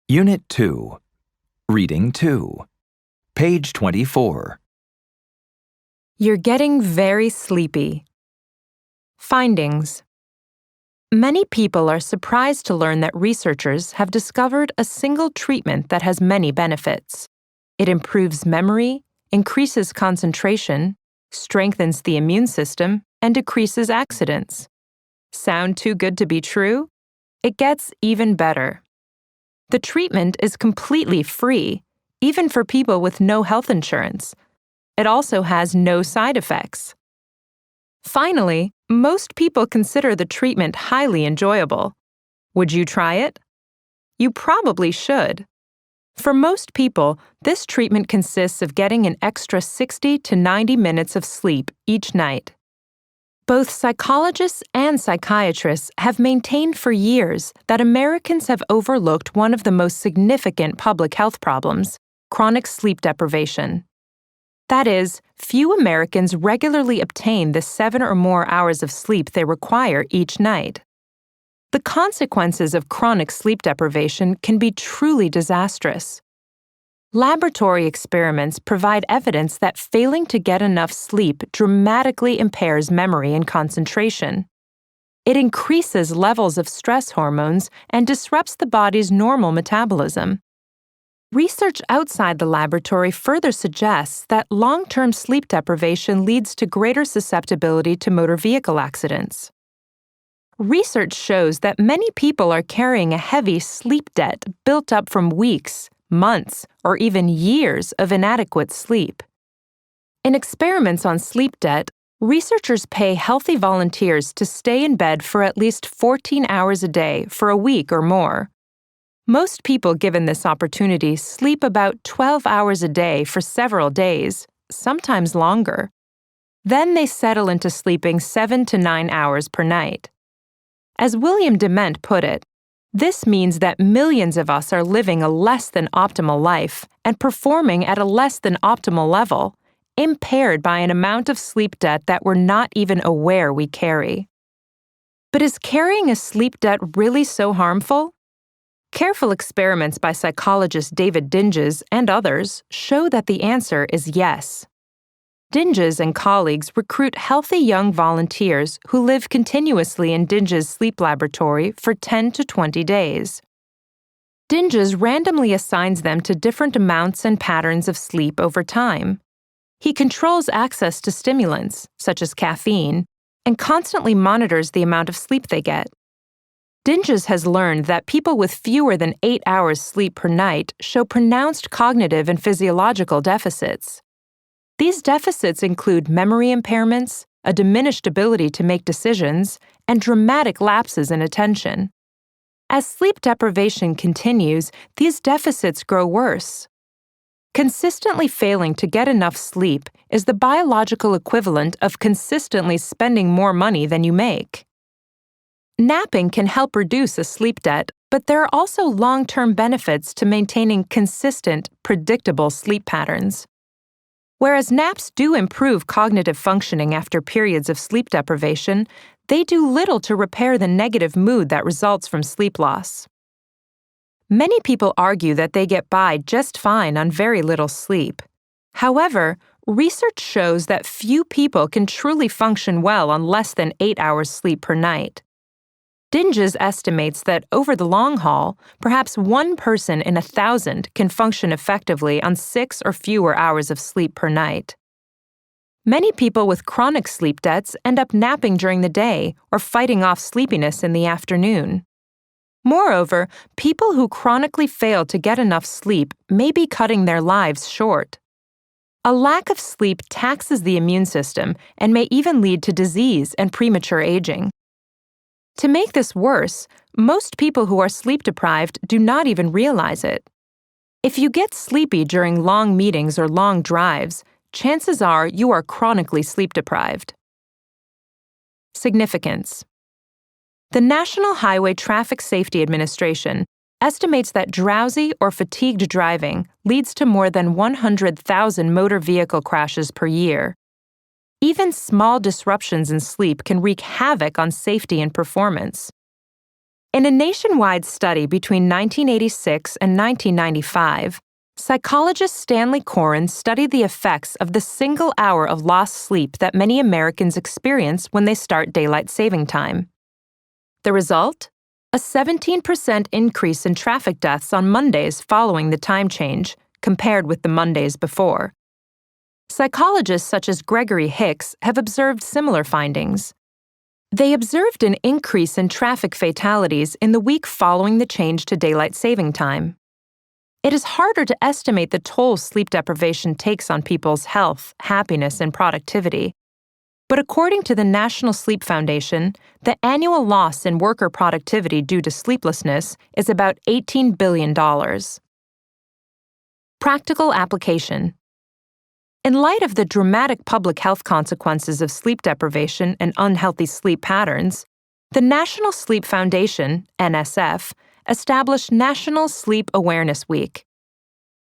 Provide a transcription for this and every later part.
Unit 2, Reading 2, page 24. You're getting very sleepy. Findings. Many people are surprised to learn that researchers have discovered a single treatment that has many benefits. It improves memory, increases concentration, strengthens the immune system, and decreases accidents. Sound too good to be true? It gets even better. The treatment is completely free, even for people with no health insurance. It also has no side effects. Finally, most people consider the treatment highly enjoyable. Would you try it? You probably should. For most people, this treatment consists of getting an extra 60 to 90 minutes of sleep each night. Both psychologists and psychiatrists have maintained for years that Americans have overlooked one of the most significant public health problems: chronic sleep deprivation. That is, few Americans regularly obtain the 7 or more hours of sleep they require each night. The consequences of chronic sleep deprivation can be truly disastrous. Laboratory experiments provide evidence that failing to get enough sleep dramatically impairs memory and concentration. It increases levels of stress hormones and disrupts the body's normal metabolism. Research outside the laboratory further suggests that long-term sleep deprivation leads to greater susceptibility to motor vehicle accidents. Research shows that many people are carrying a heavy sleep debt built up from weeks, months, or even years of inadequate sleep. In experiments on sleep debt, researchers pay healthy volunteers to stay in bed for at least 14 hours a day for a week or more. Most people given this opportunity sleep about 12 hours a day for several days, sometimes longer. Then they settle into sleeping 7 to 9 hours per night. As William Dement put it, this means that millions of us are living a less than optimal life and performing at a less than optimal level, impaired by an amount of sleep debt that we're not even aware we carry. But is carrying a sleep debt really so harmful? Careful experiments by psychologist David Dinges and others show that the answer is yes. Dinges and colleagues recruit healthy young volunteers who live continuously in Dinges' sleep laboratory for 10 to 20 days. Dinges randomly assigns them to different amounts and patterns of sleep over time. He controls access to stimulants, such as caffeine, and constantly monitors the amount of sleep they get. Dinges has learned that people with fewer than 8 hours sleep per night show pronounced cognitive and physiological deficits. These deficits include memory impairments, a diminished ability to make decisions, and dramatic lapses in attention. As sleep deprivation continues, these deficits grow worse. Consistently failing to get enough sleep is the biological equivalent of consistently spending more money than you make. Napping can help reduce a sleep debt, but there are also long-term benefits to maintaining consistent, predictable sleep patterns. Whereas naps do improve cognitive functioning after periods of sleep deprivation, they do little to repair the negative mood that results from sleep loss. Many people argue that they get by just fine on very little sleep. However, research shows that few people can truly function well on less than 8 hours sleep per night. Dinges estimates that over the long haul, perhaps 1 person in 1,000 can function effectively on 6 or fewer hours of sleep per night. Many people with chronic sleep debts end up napping during the day or fighting off sleepiness in the afternoon. Moreover, people who chronically fail to get enough sleep may be cutting their lives short. A lack of sleep taxes the immune system and may even lead to disease and premature aging. To make this worse, most people who are sleep-deprived do not even realize it. If you get sleepy during long meetings or long drives, chances are you are chronically sleep-deprived. Significance. The National Highway Traffic Safety Administration estimates that drowsy or fatigued driving leads to more than 100,000 motor vehicle crashes per year. Even small disruptions in sleep can wreak havoc on safety and performance. In a nationwide study between 1986 and 1995, psychologist Stanley Coren studied the effects of the single hour of lost sleep that many Americans experience when they start daylight saving time. The result? A 17% increase in traffic deaths on Mondays following the time change, compared with the Mondays before. Psychologists such as Gregory Hicks have observed similar findings. They observed an increase in traffic fatalities in the week following the change to daylight saving time. It is harder to estimate the toll sleep deprivation takes on people's health, happiness, and productivity. But according to the National Sleep Foundation, the annual loss in worker productivity due to sleeplessness is about $18 billion. Practical application. In light of the dramatic public health consequences of sleep deprivation and unhealthy sleep patterns, the National Sleep Foundation, NSF, established National Sleep Awareness Week.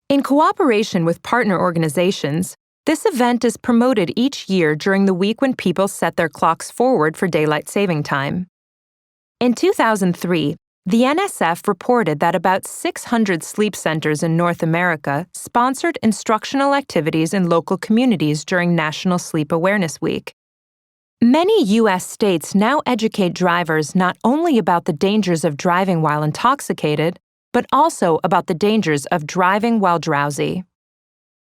In cooperation with partner organizations, this event is promoted each year during the week when people set their clocks forward for daylight saving time. In 2003, the NSF reported that about 600 sleep centers in North America sponsored instructional activities in local communities during National Sleep Awareness Week. Many U.S. states now educate drivers not only about the dangers of driving while intoxicated, but also about the dangers of driving while drowsy.